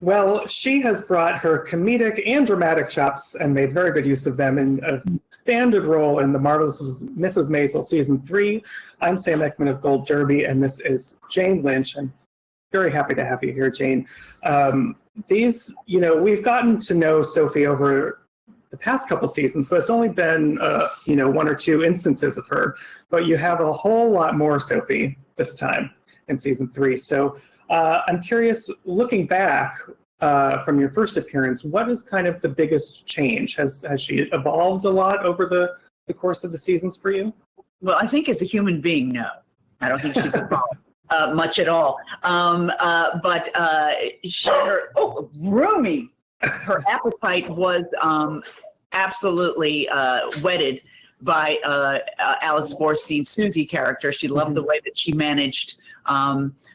Well, she has brought her comedic and dramatic chops and made very good use of them in a standard role in The Marvelous Mrs. Maisel Season 3. I'm Sam Eckmann of Gold Derby, and this is Jane Lynch. I'm very happy to have you here, Jane. We've gotten to know Sophie over the past couple seasons, but it's only been, one or two instances of her. But you have a whole lot more Sophie this time in Season 3. So I'm curious, looking back from your first appearance, what is kind of the biggest change? Has she evolved a lot over the course of the seasons for you? Well, I think as a human being, no. I don't think she's evolved much at all. Roomy. Her appetite was absolutely whetted by Alex Borstein's Susie character. She loved the way that she managed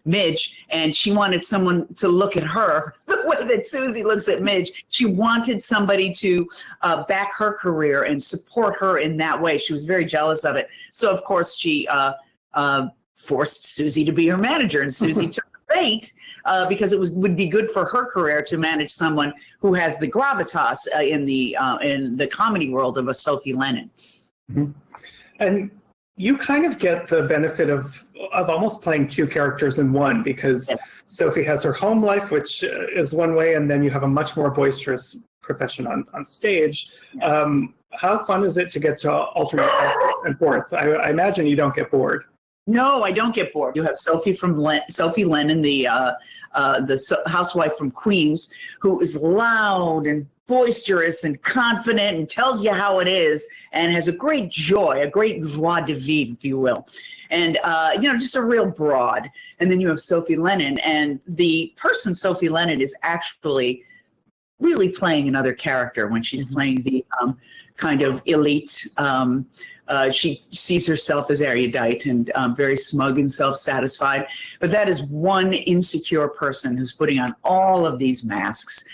Midge, and she wanted someone to look at her the way that Susie looks at Midge. She wanted somebody to back her career and support her in that way. She was very jealous of it. So, of course, she forced Susie to be her manager, and Susie took the bait because it would be good for her career to manage someone who has the gravitas in the comedy world of a Sophie Lennon. Mm-hmm. And you kind of get the benefit of almost playing two characters in one, because Sophie has her home life, which is one way, and then you have a much more boisterous profession on stage. How fun is it to get to alternate back and forth? I imagine you don't get bored. No, I don't get bored. You have Sophie Lennon, the housewife from Queens, who is loud and boisterous and confident and tells you how it is and has a great joy, a great joie de vivre, if you will. And, just a real broad. And then you have Sophie Lennon, and the person Sophie Lennon is actually really playing another character when she's playing the kind of elite. She sees herself as erudite and very smug and self-satisfied. But that is one insecure person who's putting on all of these masks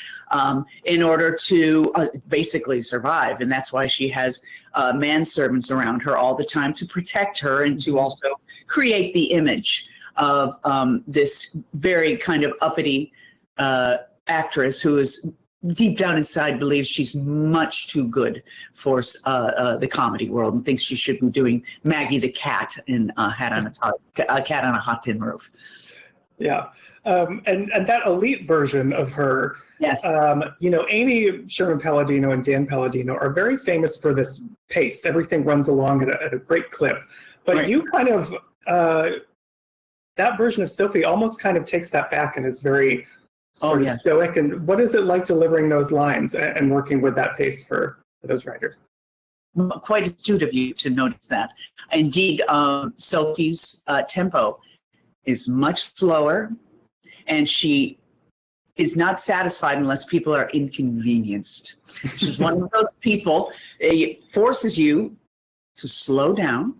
in order to basically survive. And that's why she has manservants around her all the time to protect her and to also create the image of this very kind of uppity actress who is deep down inside believes she's much too good for the comedy world and thinks she should be doing Maggie the Cat in a Cat on a Hot Tin Roof. Yeah. And that elite version of her, yes. Amy Sherman-Palladino and Dan Palladino are very famous for this pace. Everything runs along at a great clip. But right. You kind of, that version of Sophie almost kind of takes that back and is very sort of stoic. And what is it like delivering those lines and working with that pace for those writers? Quite astute of you to notice that. Indeed, Sophie's tempo is much slower, and she is not satisfied unless people are inconvenienced. She's one of those people. It forces you to slow down,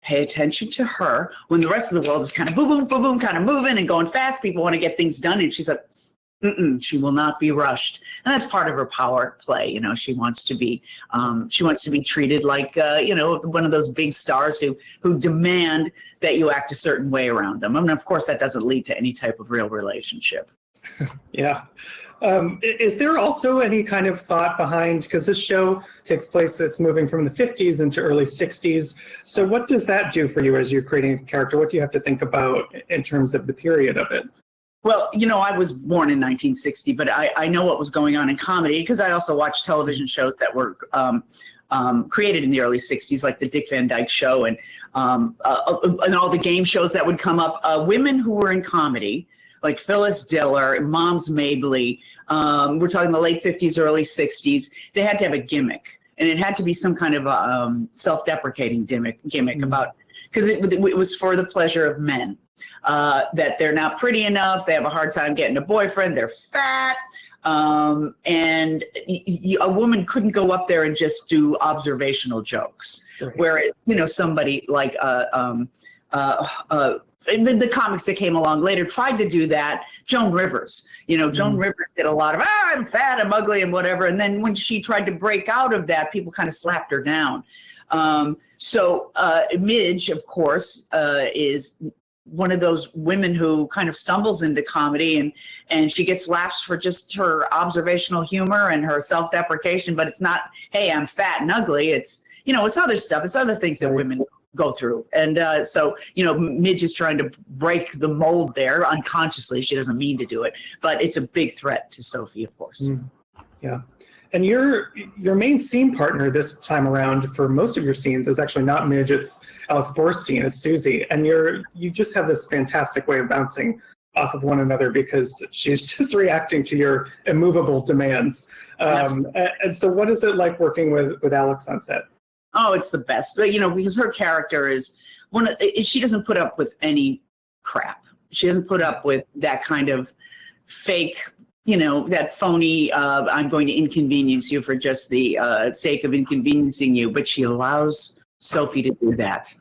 pay attention to her, when the rest of the world is kind of boom, boom, boom, boom, kind of moving and going fast. People want to get things done, and she's like, she will not be rushed. And that's part of her power play. She wants to be treated like, one of those big stars who demand that you act a certain way around them. I mean, of course, that doesn't lead to any type of real relationship. Yeah. Is there also any kind of thought behind, because this show takes place, it's moving from the 50s into early 60s. So what does that do for you as you're creating a character? What do you have to think about in terms of the period of it? Well, I was born in 1960, but I know what was going on in comedy because I also watched television shows that were created in the early 60s, like the Dick Van Dyke Show and all the game shows that would come up. Women who were in comedy, like Phyllis Diller, Moms Mabley, we're talking the late 50s, early 60s, they had to have a gimmick. And it had to be some kind of self-deprecating gimmick about, because it was for the pleasure of men. That they're not pretty enough, they have a hard time getting a boyfriend, they're fat, and a woman couldn't go up there and just do observational jokes. Right. Whereas, somebody like the comics that came along later tried to do that. Joan Rivers, Joan Rivers did a lot of, I'm fat, I'm ugly, and whatever. And then when she tried to break out of that, people kind of slapped her down. So Midge, of course, is one of those women who kind of stumbles into comedy, and she gets laughs for just her observational humor and her self-deprecation, but it's not, hey, I'm fat and ugly. It's, you know, it's other stuff. It's other things that women go through. And so, you know, Midge is trying to break the mold there unconsciously. She doesn't mean to do it, but it's a big threat to Sophie, of course. Yeah. And your main scene partner this time around for most of your scenes is actually not Midge, it's Alex Borstein, it's Susie. And you just have this fantastic way of bouncing off of one another because she's just reacting to your immovable demands. And so what is it like working with Alex on set? Oh, it's the best. But, you know, because her character is she doesn't put up with any crap. She doesn't put up with that kind of fake, you know, that phony, I'm going to inconvenience you for just the sake of inconveniencing you. But she allows Sophie to do that.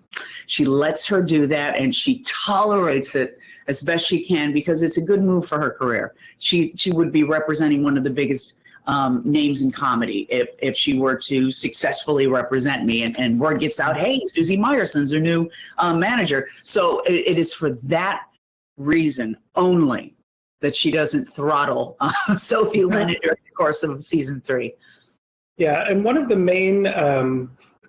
She lets her do that, and she tolerates it as best she can because it's a good move for her career. She would be representing one of the biggest names in comedy if she were to successfully represent me, and word gets out, hey, Susie Meyerson's her new manager. So it is for that reason only that she doesn't throttle Sophie Lennon during the course of season 3. Yeah, and one of the main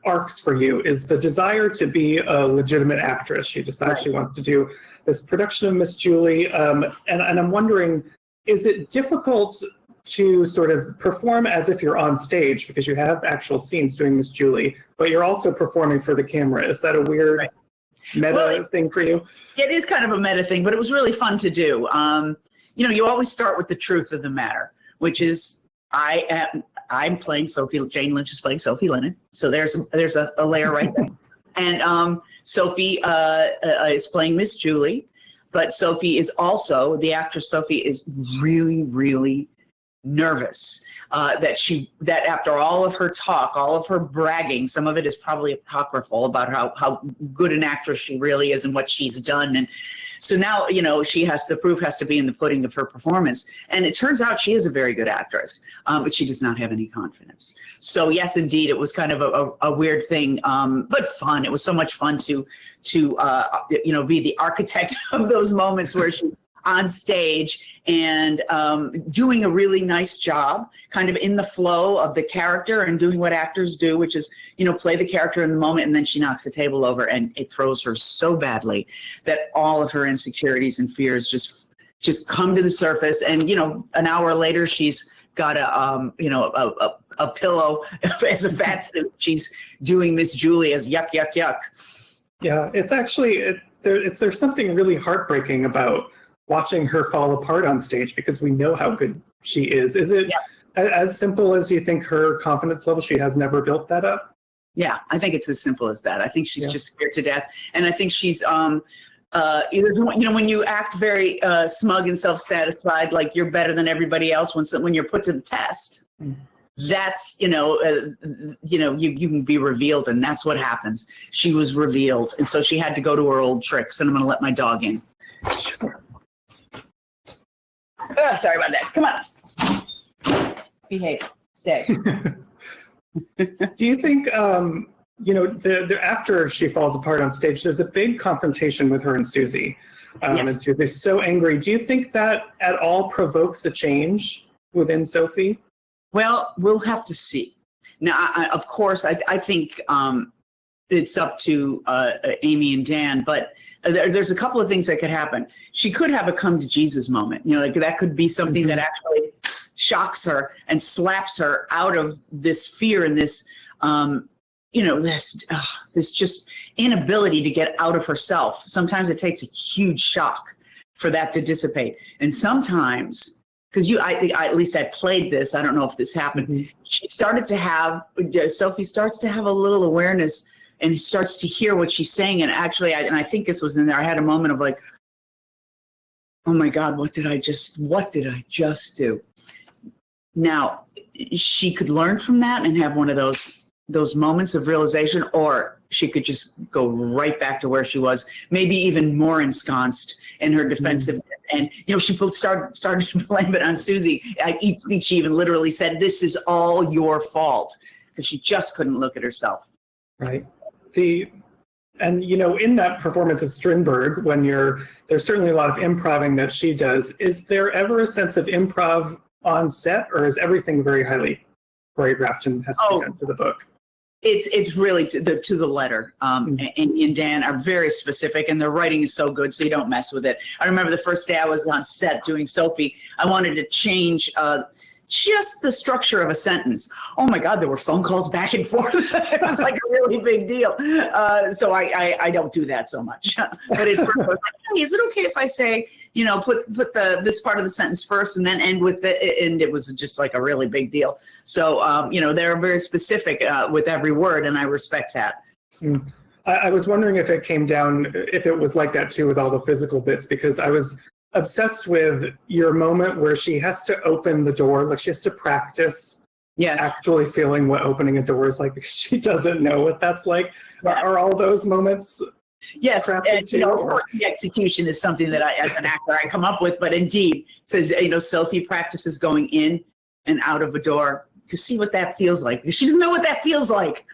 arcs for you is the desire to be a legitimate actress. She decides she wants to do this production of Miss Julie, and I'm wondering, is it difficult to sort of perform as if you're on stage because you have actual scenes doing Miss Julie, but you're also performing for the camera? Is that a weird meta thing for you? It is kind of a meta thing, but it was really fun to do. You know, you always start with the truth of the matter, which is I'm playing Sophie. Jane Lynch is playing Sophie Lennon. So there's a layer right there. And Sophie is playing Miss Julie, but Sophie is also, the actress Sophie is really, really nervous that after all of her talk, all of her bragging, some of it is probably apocryphal about how good an actress she really is and what she's done. And so now, you know, the proof has to be in the pudding of her performance. And it turns out she is a very good actress, but she does not have any confidence. So yes, indeed, it was kind of a weird thing, but fun. It was so much fun to you know, be the architect of those moments where she's on stage and doing a really nice job, kind of in the flow of the character and doing what actors do, which is, you know, play the character in the moment, and then she knocks the table over, and it throws her so badly that all of her insecurities and fears just come to the surface. And, you know, an hour later, she's got a pillow as a fat suit. She's doing Miss Julie as yuck, yuck, yuck. Yeah, it's actually, there's something really heartbreaking about watching her fall apart on stage because we know how good she is. Is it as simple as you think her confidence level, she has never built that up? Yeah, I think it's as simple as that. I think she's just scared to death. And I think she's either, you know, when you act very smug and self-satisfied, like you're better than everybody else, when you're put to the test, that's, you can be revealed, and that's what happens. She was revealed, and so she had to go to her old tricks, and I'm going to let my dog in. Sure. Oh, sorry about that. Come on. Behave. Stay. Do you think, you know, after she falls apart on stage, there's a big confrontation with her and Susie. And Susie's so angry. Do you think that at all provokes a change within Sophie? Well, we'll have to see. Now, of course, I think it's up to Amy and Dan, but there's a couple of things that could happen. She could have a come to Jesus moment. You know, like that could be something that actually shocks her and slaps her out of this fear and this, you know, this just inability to get out of herself. Sometimes it takes a huge shock for that to dissipate. And sometimes, because at least I played this, I don't know if this happened. She started to have, Sophie starts to have a little awareness and starts to hear what she's saying. And actually, I think this was in there, I had a moment of like, oh my God, what did I just do? Now, she could learn from that and have one of those moments of realization, or she could just go right back to where she was, maybe even more ensconced in her defensiveness. And, you know, she started to blame it on Susie. I think she even literally said, this is all your fault, because she just couldn't look at herself. Right. And, in that performance of Strindberg, there's certainly a lot of improvising that she does. Is there ever a sense of improv on set, or is everything very highly choreographed and has to be done to the book? It's really to the letter. And Dan are very specific, and their writing is so good, so you don't mess with it. I remember the first day I was on set doing Sophie, I wanted to change just the structure of a sentence. Oh my God, there were phone calls back and forth. It was like a really big deal. So I don't do that so much. But it was like, hey, is it okay if I say, put this part of the sentence first and then end with and it was just like a really big deal. So, they're very specific with every word, and I respect that. I was wondering if it was like that too with all the physical bits, because I was obsessed with your moment where she has to open the door, like she has to practice actually feeling what opening a door is like, because she doesn't know what that's like. Are all those moments? Yes, and the execution is something that as an actor, I come up with, but indeed, it says, Sophie practices going in and out of a door to see what that feels like, because she doesn't know what that feels like.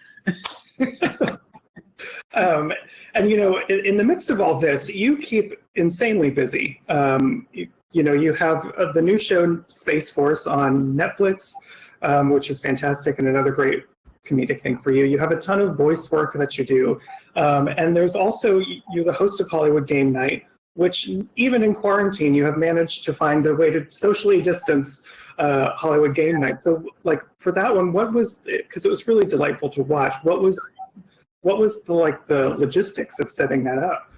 And, in the midst of all this, you keep insanely busy. You have the new show Space Force on Netflix, which is fantastic and another great comedic thing for you. You have a ton of voice work that you do. And there's also, you're the host of Hollywood Game Night, which even in quarantine, you have managed to find a way to socially distance Hollywood Game Night. So for that one, because it was really delightful to watch, what was the logistics of setting that up?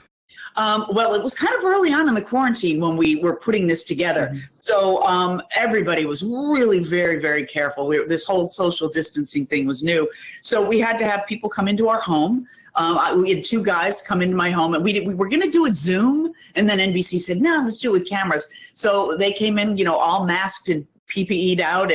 Well, it was kind of early on in the quarantine when we were putting this together. Mm-hmm. So everybody was really very, very careful. This whole social distancing thing was new. So we had to have people come into our home. We had two guys come into my home, and we were going to do it Zoom. And then NBC said, no, let's do it with cameras. So they came in, all masked and PPE'd out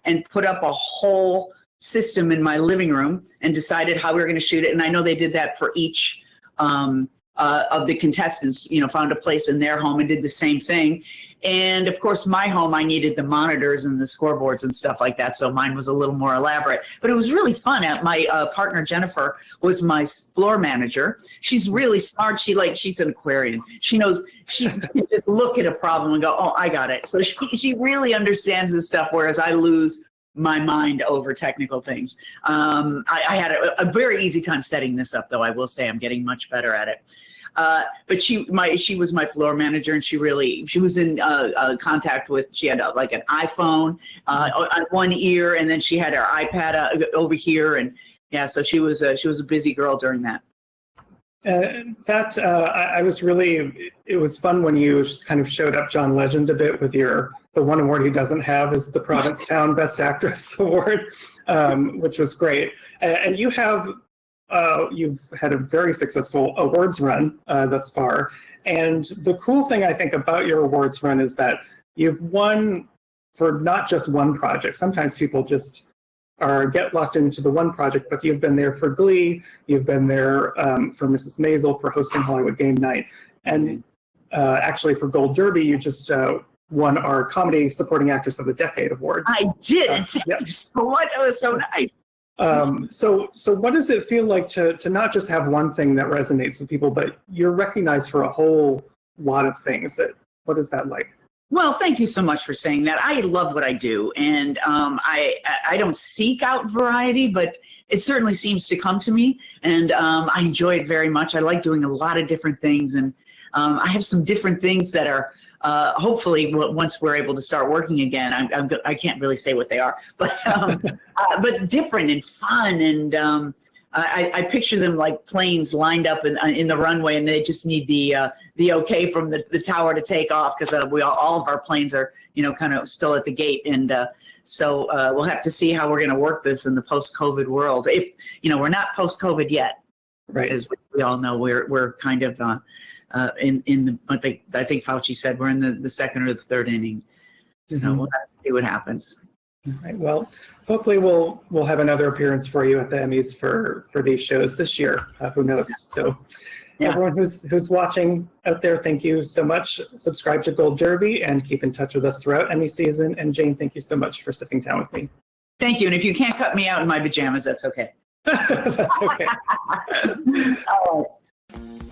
and put up a whole system in my living room and decided how we were going to shoot it. And I know they did that for each of the contestants, found a place in their home and did the same thing. And of course, my home, I needed the monitors and the scoreboards and stuff like that. So mine was a little more elaborate, but it was really fun. My partner, Jennifer, was my floor manager. She's really smart. She's an Aquarian. She knows, she can just look at a problem and go, oh, I got it. So she really understands this stuff, whereas I lose my mind over technical things. I had a very easy time setting this up, though. I will say I'm getting much better at it. But she was my floor manager, and she was in contact with. She had like an iPhone on one ear, and then she had her iPad over here, and so she was a busy girl during that. I was really. It was fun when you just kind of showed up John Legend a bit with the one award he doesn't have is the Provincetown Best Actress Award, which was great. And you've had a very successful awards run thus far. And the cool thing I think about your awards run is that you've won for not just one project. Sometimes people just get locked into the one project, but you've been there for Glee, you've been there for Mrs. Maisel, for hosting Hollywood Game Night. And actually for Gold Derby, you just won our Comedy Supporting Actress of the Decade award. I did. Thank you so much. That was so nice. So what does it feel like to not just have one thing that resonates with people, but you're recognized for a whole lot of things? What is that like? Well, thank you so much for saying that. I love what I do, and I don't seek out variety, but it certainly seems to come to me, and I enjoy it very much. I like doing a lot of different things, and I have some different things that are hopefully once we're able to start working again. I can't really say what they are, but different and fun, and I picture them like planes lined up in the runway, and they just need the okay from the tower to take off, because all of our planes are kind of still at the gate, and so we'll have to see how we're going to work this in the post-COVID world. If we're not post-COVID yet, right? As we all know, we're kind of in the. I think Fauci said we're in the second or the third inning. So we'll have to see what happens. All right. Well, hopefully we'll have another appearance for you at the Emmys for these shows this year. Who knows? So everyone who's watching out there, thank you so much. Subscribe to Gold Derby and keep in touch with us throughout Emmy season. And Jane, thank you so much for sitting down with me. Thank you. And if you can't cut me out in my pajamas, that's okay. That's okay. All right.